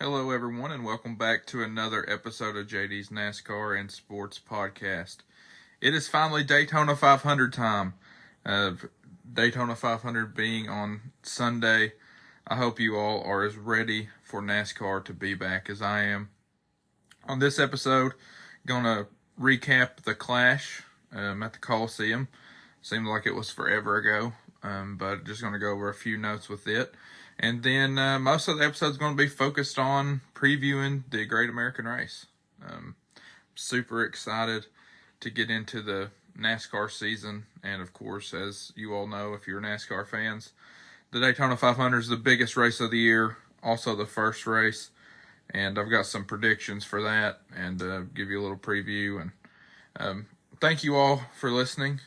Hello, everyone, and welcome back to another episode of JD's NASCAR and Sports Podcast. It is finally Daytona 500 time. Daytona 500 being on Sunday. I hope you all are as ready for NASCAR to be back as I am. On this episode, gonna recap the Clash at the Coliseum. Seemed like it was forever ago, but just gonna go over a few notes with it. And then most of the episode is going to be focused on previewing the Great American Race. Super excited to get into the NASCAR season. And, of course, as you all know, if you're NASCAR fans, the Daytona 500 is the biggest race of the year, also the first race. And I've got some predictions for that and give you a little preview. And thank you all for listening.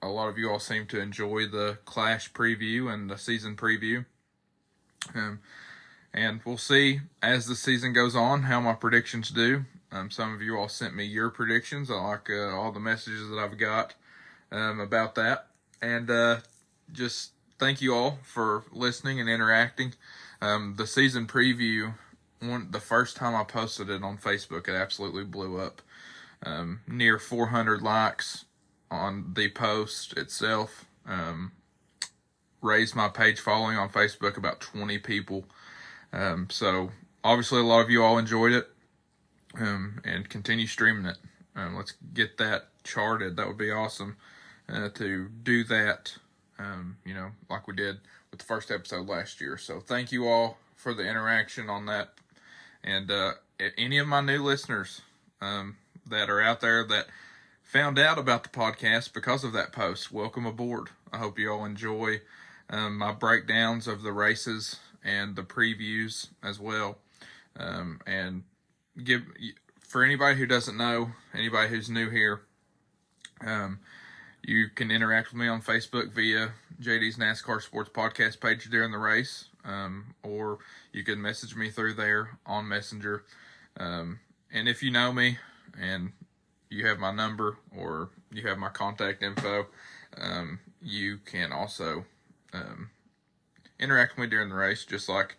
A lot of you all seem to enjoy the Clash preview and the season preview. And we'll see as the season goes on how my predictions do. Some of you all sent me your predictions. I like all the messages that I've got about that. And just thank you all for listening and interacting. The season preview, the first time I posted it on Facebook, it absolutely blew up. Near 400 likes on the post itself. Raised my page following on Facebook about 20 people. So obviously a lot of you all enjoyed it and continue streaming it. Let's get that charted. That would be awesome to do that, like we did with the first episode last year. So thank you all for the interaction on that. And any of my new listeners that are out there that found out about the podcast because of that post, welcome aboard. I hope you all enjoy my breakdowns of the races and the previews as well. And for anybody who doesn't know, anybody who's new here, you can interact with me on Facebook via JD's NASCAR Sports Podcast page during the race, or you can message me through there on Messenger. And if you know me and you have my number or you have my contact info, you can also interact with me during the race, just like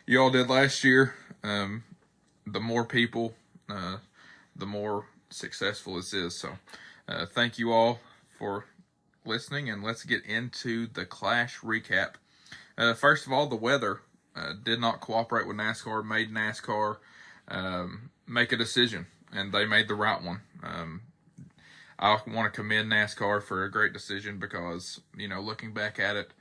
you all did last year. The more people, the more successful this is. So thank you all for listening, and let's get into the Clash recap. First of all, the weather did not cooperate with NASCAR, made NASCAR make a decision, and they made the right one. I want to commend NASCAR for a great decision because, looking back at it,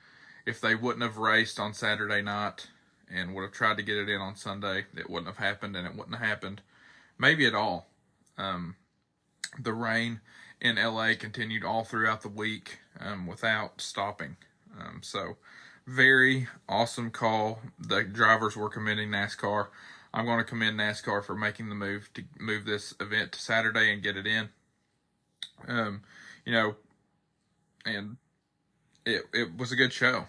if they wouldn't have raced on Saturday night and would have tried to get it in on Sunday, it wouldn't have happened, and it wouldn't have happened maybe at all. The rain in LA continued all throughout the week without stopping. So very awesome call. The drivers were commending NASCAR. I'm going to commend NASCAR for making the move to move this event to Saturday and get it in. And it was a good show.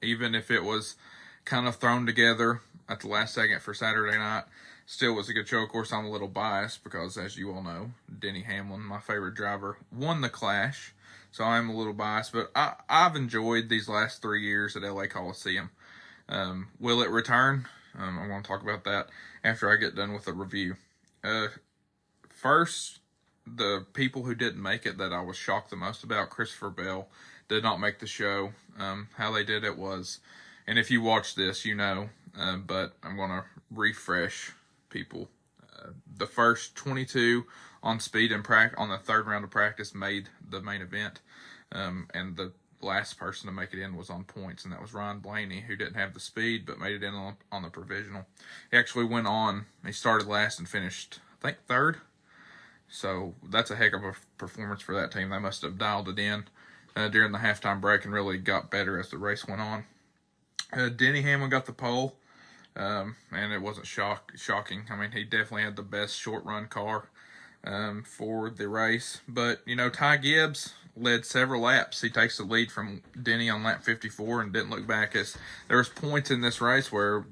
Even if it was kind of thrown together at the last second for Saturday night, still was a good show. Of course, I'm a little biased because, as you all know, Denny, my favorite driver, won the Clash. So I'm a little biased, but I've enjoyed these last 3 years at LA Coliseum. Will it return? I'm going to talk about that after I get done with the review. First, the people who didn't make it that I was shocked the most about, Christopher Bell did not make the show. How they did it was, and if you watch this, but I'm going to refresh people. The first 22 on speed and on the third round of practice made the main event, and the last person to make it in was on points, and that was Ryan Blaney, who didn't have the speed but made it in on the provisional. He actually went on. He started last and finished, I think, third. So that's a heck of a performance for that team. They must have dialed it in during the halftime break and really got better as the race went on. Denny got the pole, and it wasn't shocking. I mean, he definitely had the best short-run car for the race. But, Ty Gibbs led several laps. He takes the lead from Denny on lap 54 and didn't look back. As there was points in this race where,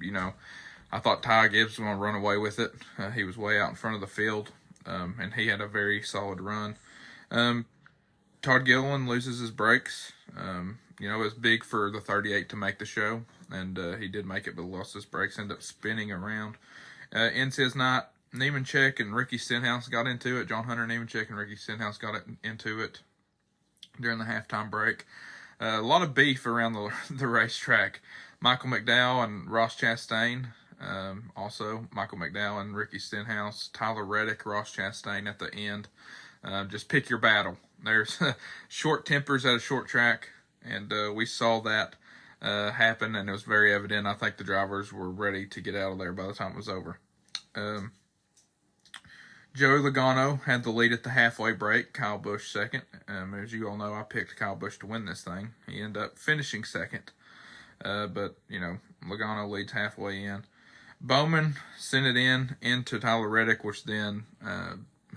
I thought Ty Gibbs was going to run away with it. He was way out in front of the field. And he had a very solid run. Todd Gilliland loses his brakes You know, it was big for the 38 to make the show, and he did make it, but lost his brakes, ended up spinning around. Ends his night. Nemechek and Ricky Stenhouse got into it. John Hunter Nemechek and Ricky Stenhouse got into it during the halftime break. A lot of beef around the racetrack. Michael McDowell and Ross Chastain. Also, Michael McDowell and Ricky Stenhouse. Tyler Reddick, Ross Chastain at the end. Just pick your battle. There's short tempers at a short track, and we saw that happen, and it was very evident. I think the drivers were ready to get out of there by the time it was over. Joey Logano had the lead at the halfway break. Kyle Busch second. As you all know, I picked Kyle Busch to win this thing. He ended up finishing second. But, you know, Logano leads halfway in. Bowman sent it into Tyler Reddick, which then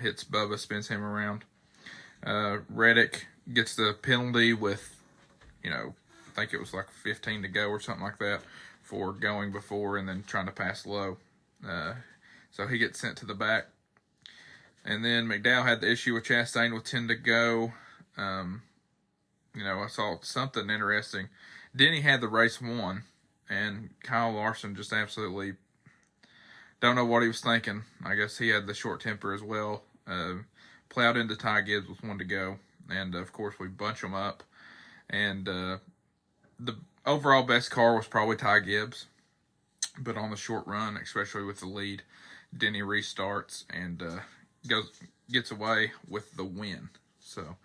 hits Bubba, spins him around. Reddick gets the penalty with, you know, I think it was like 15 to go or something like that for going before and then trying to pass low. So he gets sent to the back. And then McDowell had the issue with Chastain with 10 to go. You know, I saw something interesting. Denny had the race won, and Kyle Larson just absolutely don't know what he was thinking. I guess he had the short temper as well. Plowed into Ty Gibbs with 1 to go. And, of course, we bunch them up. And the overall best car was probably Ty Gibbs. But on the short run, especially with the lead, Denny restarts and gets away with the win. So,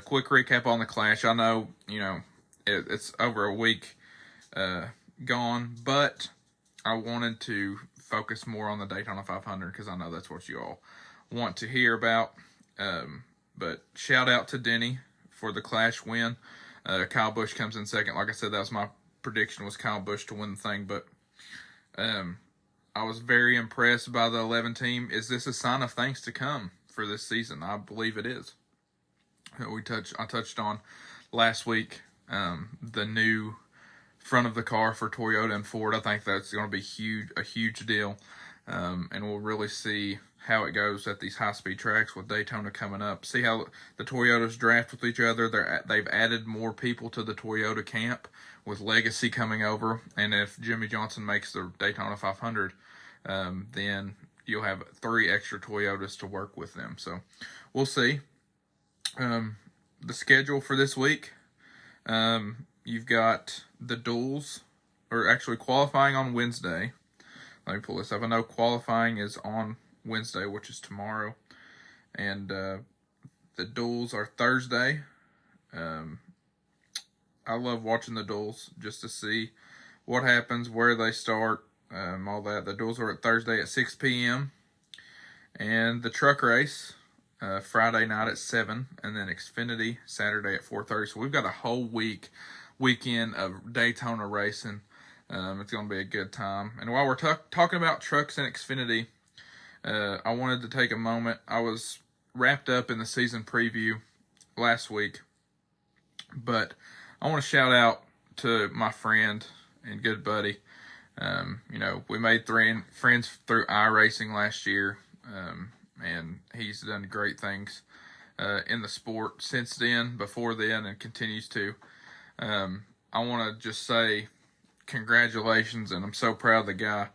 quick recap on the Clash. I know, you know, it's over a week gone, but I wanted to focus more on the Daytona 500 because I know that's what you all want to hear about. But shout out to Denny for the Clash win. Kyle Busch comes in second. Like I said, that was my prediction, was Kyle Busch to win the thing, but I was very impressed by the 11 team. Is this a sign of things to come for this season? I believe it is. I touched on last week the new front of the car for Toyota and Ford. I think that's going to be a huge deal, and we'll really see how it goes at these high-speed tracks with Daytona coming up. See how the Toyotas draft with each other. They've added more people to the Toyota camp with Legacy coming over, and if Jimmy Johnson makes the Daytona 500, then you'll have 3 extra Toyotas to work with them. So we'll see. The schedule for this week, you've got the duels, or actually qualifying on Wednesday. Let me pull this up. I know qualifying is on Wednesday, which is tomorrow, and the duels are Thursday. I love watching the duels just to see what happens, where they start, all that. The duels are at Thursday at 6 p.m. and the truck race Friday night at 7, and then Xfinity Saturday at 4:30. So we've got a whole weekend of Daytona racing. It's going to be a good time. And while we're talking about trucks and Xfinity, I wanted to take a moment. I was wrapped up in the season preview last week, but I want to shout out to my friend and good buddy. You know, we made friends through iRacing last year, and he's done great things in the sport since then, before then, and continues to. I want to just say congratulations, and I'm so proud of the guy.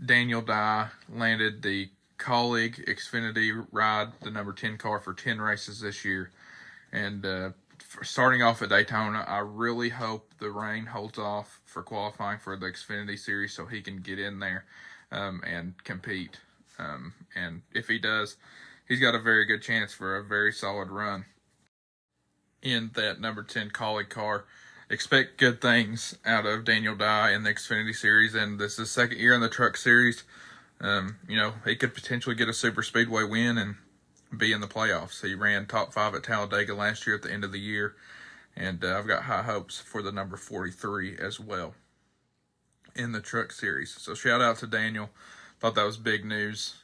Daniel Dye landed the Colleague Xfinity ride, the number 10 car, for 10 races this year. And starting off at Daytona, I really hope the rain holds off for qualifying for the Xfinity Series so he can get in there and compete. And if he does, he's got a very good chance for a very solid run in that number 10 Colleague car. Expect good things out of Daniel Dye in the Xfinity Series, and this is his second year in the Truck Series. You know, he could potentially get a super speedway win and be in the playoffs. He ran top 5 at Talladega last year at the end of the year, and I've got high hopes for the number 43 as well in the Truck Series. So shout out to Daniel. Thought that was big news.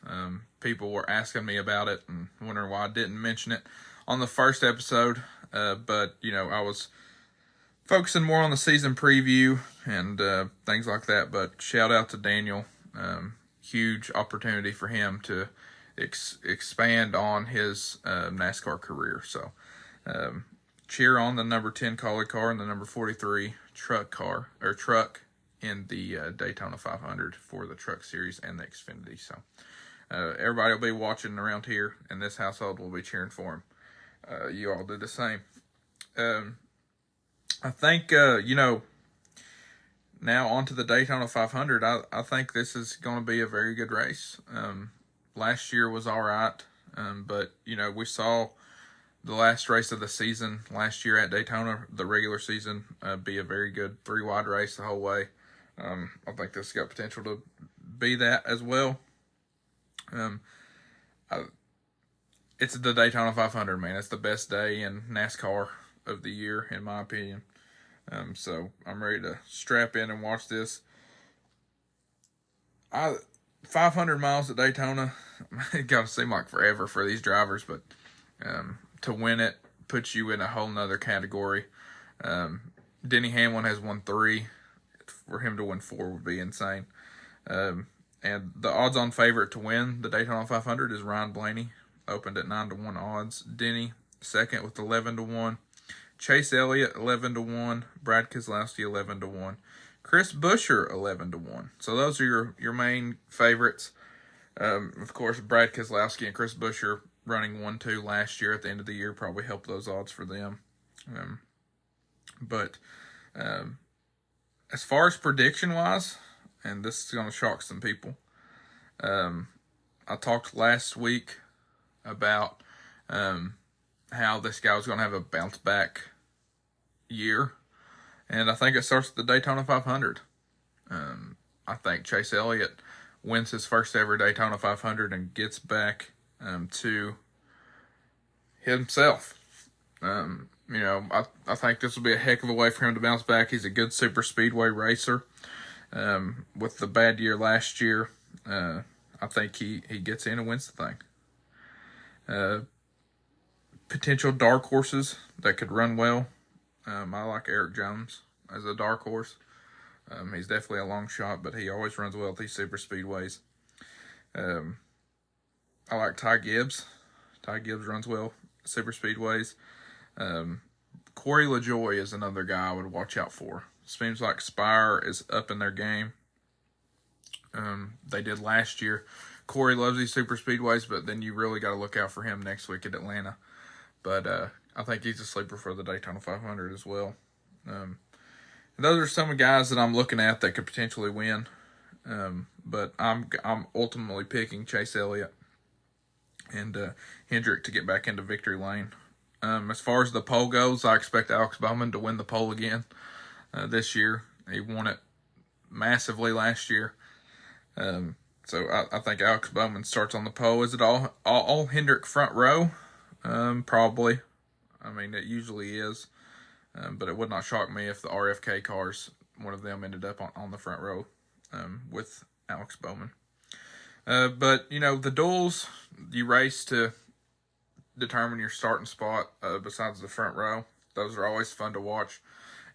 People were asking me about it and wondering why I didn't mention it on the first episode, but you know, I was focusing more on the season preview and things like that. But shout out to Daniel. Huge opportunity for him to expand on his NASCAR career. So cheer on the number 10 Collie car and the number 43 truck in the Daytona 500 for the Truck Series and the Xfinity. So everybody will be watching around here, and this household will be cheering for him. You all did the same. I think, now on to the Daytona 500. I think this is going to be a very good race. Last year was all right, but, we saw the last race of the season last year at Daytona, the regular season, be a very good 3-wide race the whole way. I think this has got potential to be that as well. It's the Daytona 500, man. It's the best day in NASCAR of the year, in my opinion. So I'm ready to strap in and watch this. 500 miles at Daytona, it got to seem like forever for these drivers, but to win it puts you in a whole nother category. Denny Hamlin has won 3. For him to win 4 would be insane. And the odds-on favorite to win the Daytona 500 is Ryan Blaney, opened at 9-1 odds. Denny second with 11-1. Chase Elliott 11-1. Brad Keselowski 11-1. Chris Buescher 11-1. So those are your main favorites. Of course, Brad Keselowski and Chris Buescher running 1-2 last year at the end of the year probably helped those odds for them. But as far as prediction-wise, and this is going to shock some people, I talked last week about how this guy was going to have a bounce-back year, and I think it starts at the Daytona 500. I think Chase Elliott wins his first ever Daytona 500 and gets back to himself. I think this will be a heck of a way for him to bounce back. He's a good super speedway racer. With the bad year last year, I think he gets in and wins the thing. Potential dark horses that could run well. I like Eric Jones as a dark horse. He's definitely a long shot, but he always runs well at these super speedways. I like Ty Gibbs. Ty Gibbs runs well at super speedways. Corey LaJoie is another guy I would watch out for. Seems like Spire is up in their game. They did last year. Corey loves these super speedways, but then you really got to look out for him next week at Atlanta. But I think he's a sleeper for the Daytona 500 as well. Those are some guys that I'm looking at that could potentially win. But I'm ultimately picking Chase Elliott and Hendrick to get back into victory lane. As far as the pole goes, I expect Alex Bowman to win the pole again this year. He won it massively last year. So I think Alex Bowman starts on the pole. Is it all Hendrick front row? Probably. I mean, it usually is. But it would not shock me if the RFK cars, one of them ended up on the front row with Alex Bowman. But, the duels, you race to determine your starting spot besides the front row. Those are always fun to watch.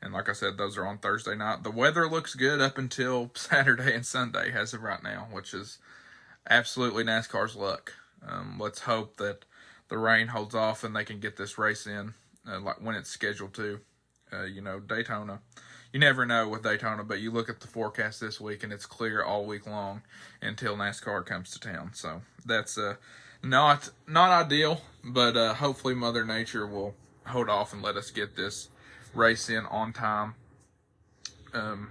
And like I said, those are on Thursday night. The weather looks good up until Saturday and Sunday as of right now, which is absolutely NASCAR's luck. Let's hope that the rain holds off and they can get this race in like when it's scheduled to. Daytona. You never know with Daytona, but you look at the forecast this week and it's clear all week long until NASCAR comes to town. So that's not ideal, but hopefully Mother Nature will hold off and let us get this race in on time. I'm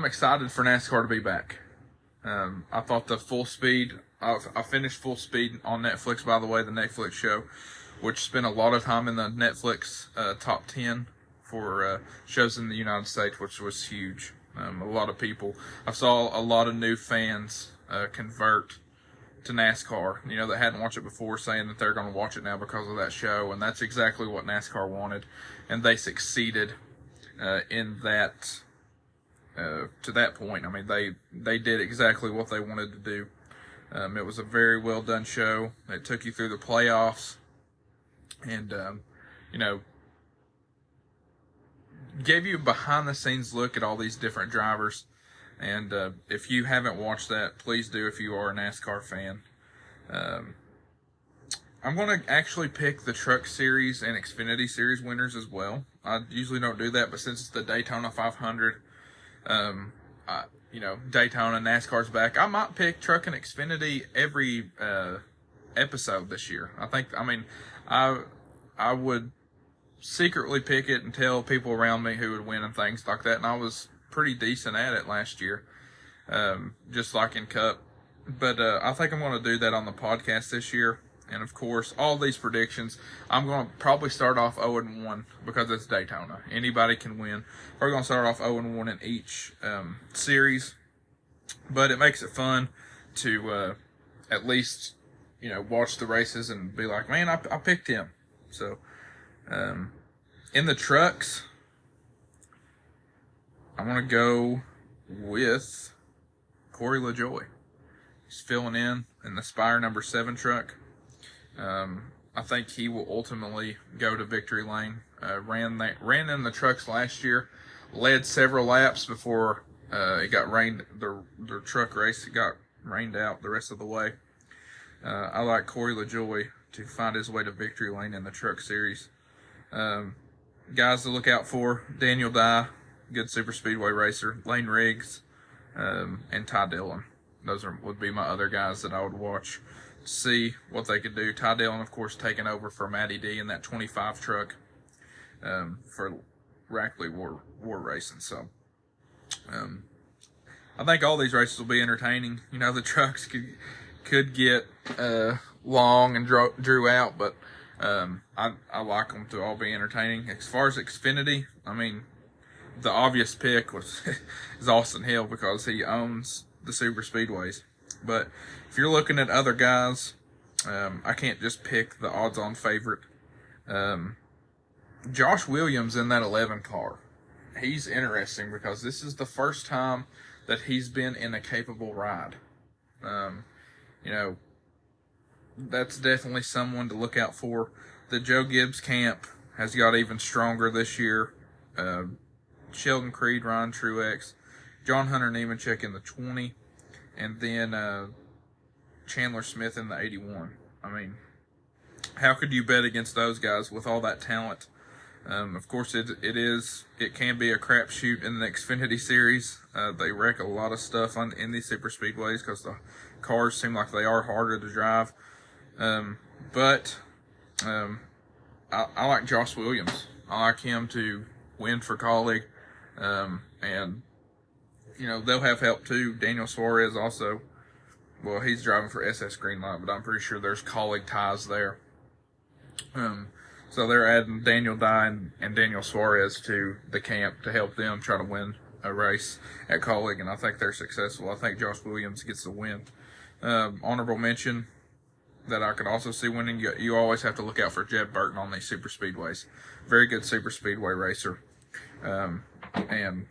excited for NASCAR to be back. I thought the Full Speed, I finished Full Speed on Netflix, by the way, the Netflix show, which spent a lot of time in the Netflix top 10 for shows in the United States, which was huge. A lot of people, I saw a lot of new fans convert to NASCAR, that hadn't watched it before, saying that they're going to watch it now because of that show, and that's exactly what NASCAR wanted, and they succeeded in that. To that point, I mean, they did exactly what they wanted to do. It was a very well done show. It took you through the playoffs, and gave you a behind the scenes look at all these different drivers. And if you haven't watched that, please do if you are a NASCAR fan. I'm going to actually pick the Truck Series and Xfinity Series winners as well. I usually don't do that, but since it's the Daytona 500, Daytona, NASCAR's back, I might pick Truck and Xfinity every episode this year. I would secretly pick it and tell people around me who would win and things like that, and I was pretty decent at it last year, just like in Cup. But I think I'm going to do that on the podcast this year. And, of course, all these predictions, I'm going to probably start off 0-1 because it's Daytona. Anybody can win. We're going to start off 0-1 in each series. But it makes it fun to at least, watch the races and be like, man, I picked him. So, in the trucks, I'm going to go with Corey LaJoie. He's filling in the Spire number 7 truck. I think he will ultimately go to victory lane. Ran in the trucks last year, led several laps before it got rained. The truck race got rained out the rest of the way. I like Corey LaJoie to find his way to victory lane in the Truck Series. Guys to look out for: Daniel Dye, good super speedway racer; Lane Riggs, and Ty Dillon. Those would be my other guys that I would watch, see what they could do. Ty Dillon, of course, taking over for Matty D in that 25 truck for Rackley War Racing. So I think all these races will be entertaining. The trucks could get long and drew out, but I like them to all be entertaining. As far as Xfinity, the obvious pick is Austin Hill because he owns the super speedways. But if you're looking at other guys, I can't just pick the odds-on favorite. Josh Williams in that 11 car. He's interesting because this is the first time that he's been in a capable ride. That's definitely someone to look out for. The Joe Gibbs camp has got even stronger this year. Sheldon Creed, Ryan Truex, John Hunter Nemechek in the 20, and then Chandler Smith in the 81. How could you bet against those guys with all that talent? Of course, it can be a crapshoot in the Xfinity Series. They wreck a lot of stuff in these super speedways because the cars seem like they are harder to drive. But I like Josh Williams. I like him to win for Colleague. And they'll have help too. Daniel Suarez also. Well, he's driving for SS Greenlight, but I'm pretty sure there's Colleague ties there. So they're adding Daniel Dye and Daniel Suarez to the camp to help them try to win a race at Colleague, and I think they're successful. I think Josh Williams gets the win. Honorable mention that I could also see winning, you always have to look out for Jeb Burton on these super speedways. Very good super speedway racer. And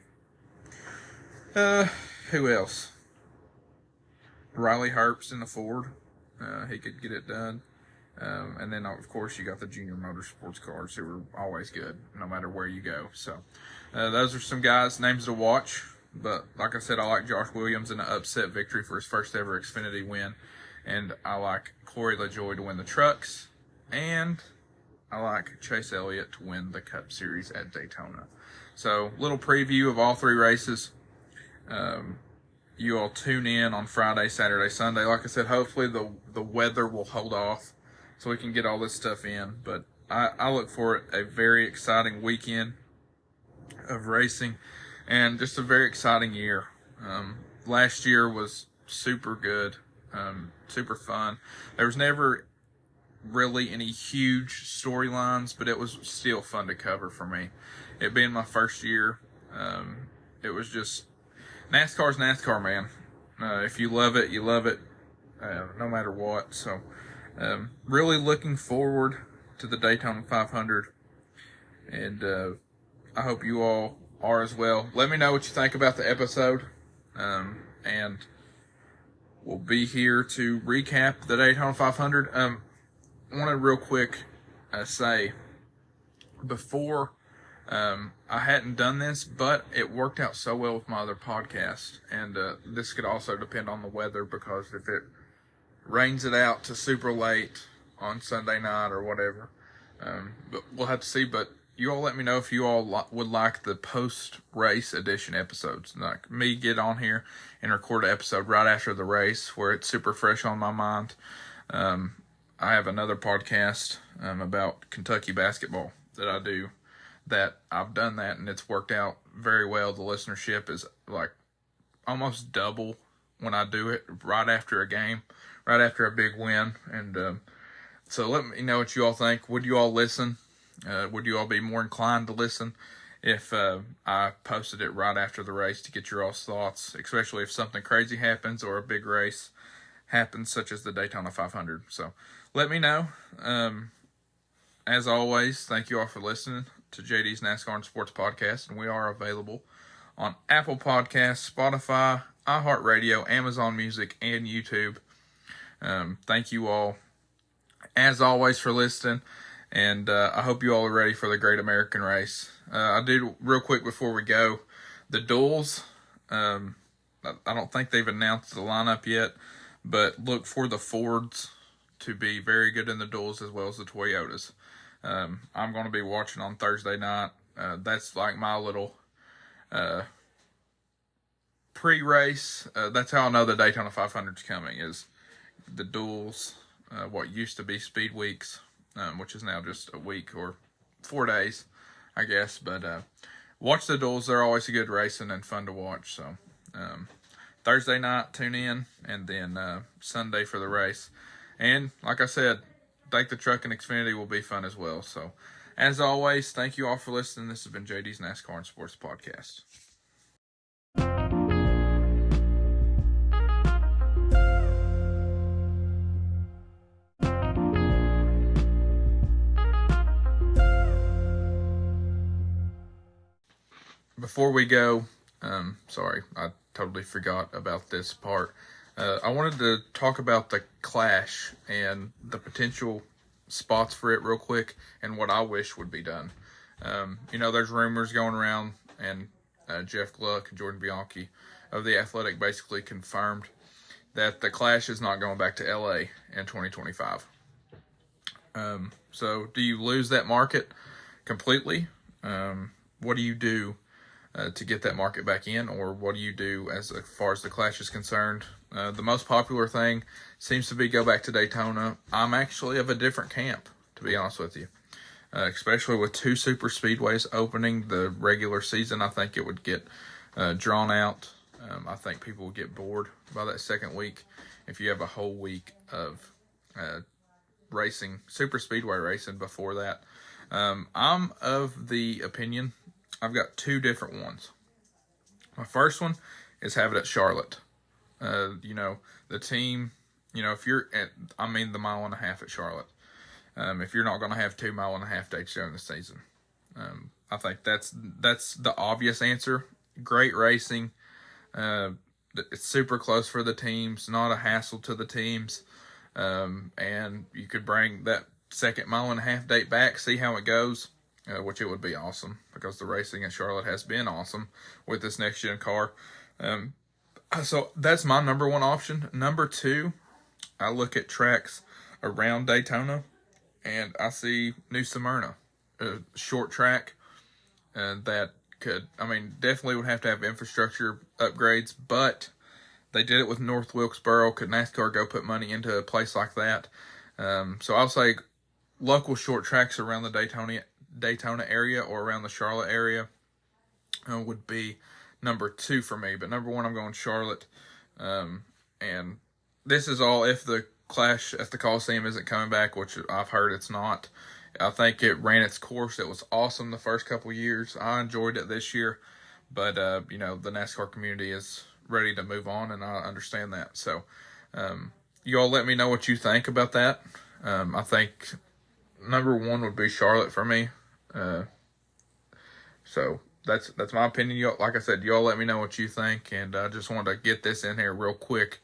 who else? Riley Herbst in the Ford. He could get it done. And then, of course, you got the Junior Motorsports cars who are always good, no matter where you go. So, those are some guys' names to watch. But, like I said, I like Josh Williams in an upset victory for his first ever Xfinity win. And I like Corey LaJoie to win the trucks. And I like Chase Elliott to win the Cup Series at Daytona. So, little preview of all 3 races. You all tune in on Friday, Saturday, Sunday. Like I said, hopefully the weather will hold off so we can get all this stuff in. But I look for a very exciting weekend of racing and just a very exciting year. Last year was super good, super fun. There was never really any huge storylines, but it was still fun to cover for me. It being my first year, it was just NASCAR's NASCAR, man. If you love it, you love it, no matter what. So, really looking forward to the Daytona 500, and I hope you all are as well. Let me know what you think about the episode, and we'll be here to recap the Daytona 500. I want to real quick say, before I hadn't done this, but it worked out so well with my other podcast, and this could also depend on the weather, because if it rains it out to super late on Sunday night or whatever. But we'll have to see. But you all let me know if you all would like the post-race edition episodes. Like me get on here and record an episode right after the race where it's super fresh on my mind. I have another podcast about Kentucky basketball that I do, that I've done that, and it's worked out very well. The listenership is like almost double when I do it right after a game, right after a big win. And so let me know what you all think. Would you all listen? Would you all be more inclined to listen if I posted it right after the race to get your all's thoughts, especially if something crazy happens or a big race happens, such as the Daytona 500? So let me know. As always, thank you all for listening to JD's NASCAR and Sports Podcast, and we are available on Apple Podcasts, Spotify, iHeartRadio, Amazon Music, and YouTube. Thank you all, as always, for listening. And I hope you all are ready for the Great American Race. I do, real quick before we go, the duels, I don't think they've announced the lineup yet, but look for the Fords to be very good in the duels as well as the Toyotas. I'm going to be watching on Thursday night. That's like my little pre-race. That's how I know the Daytona 500 is coming, is the duels, what used to be Speed Weeks, which is now just a week or 4 days, I guess. But watch the duels. They're always a good racing and fun to watch. So Thursday night, tune in, and then Sunday for the race. And like I said, I think the Truck and Xfinity will be fun as well. So as always, thank you all for listening. This has been JD's NASCAR and Sports Podcast. Before we go, sorry, I totally forgot about this part. I wanted to talk about the Clash and the potential spots for it real quick and what I wish would be done. There's rumors going around, and Jeff Gluck and Jordan Bianchi of The Athletic basically confirmed that the Clash is not going back to LA in 2025. So do you lose that market completely? What do you do to get that market back in, or what do you do as far as the Clash is concerned? The most popular thing seems to be go back to Daytona. I'm actually of a different camp, to be honest with you. Especially with 2 super speedways opening the regular season, I think it would get drawn out. I think people would get bored by that second week if you have a whole week of racing, super speedway racing before that. I'm of the opinion, I've got 2 different ones. My first one is have it at Charlotte. The team, if you're at, the mile and a half at Charlotte. If you're not going to have 2 mile-and-a-half dates during the season. I think that's the obvious answer. Great racing. It's super close for the teams, not a hassle to the teams. And you could bring that second mile-and-a-half date back, see how it goes. Which it would be awesome, because the racing at Charlotte has been awesome with this next-gen car. So that's my number one option. Number 2, I look at tracks around Daytona, and I see New Smyrna, a short track that could, definitely would have to have infrastructure upgrades, but they did it with North Wilkesboro. Could NASCAR go put money into a place like that? So I'll say local short tracks around the Daytona area or around the Charlotte area would be number 2 for me. But number 1, I'm going Charlotte. And this is all if the Clash at the Coliseum isn't coming back, which I've heard it's not. I think it ran its course. It was awesome the first couple years. I enjoyed it this year. But, the NASCAR community is ready to move on, and I understand that. So, you all let me know what you think about that. I think number 1 would be Charlotte for me. So that's my opinion. Like I said, y'all let me know what you think, and I just wanted to get this in here real quick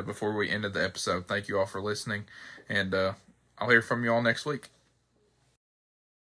before we ended the episode. Thank you all for listening, and I'll hear from you all next week.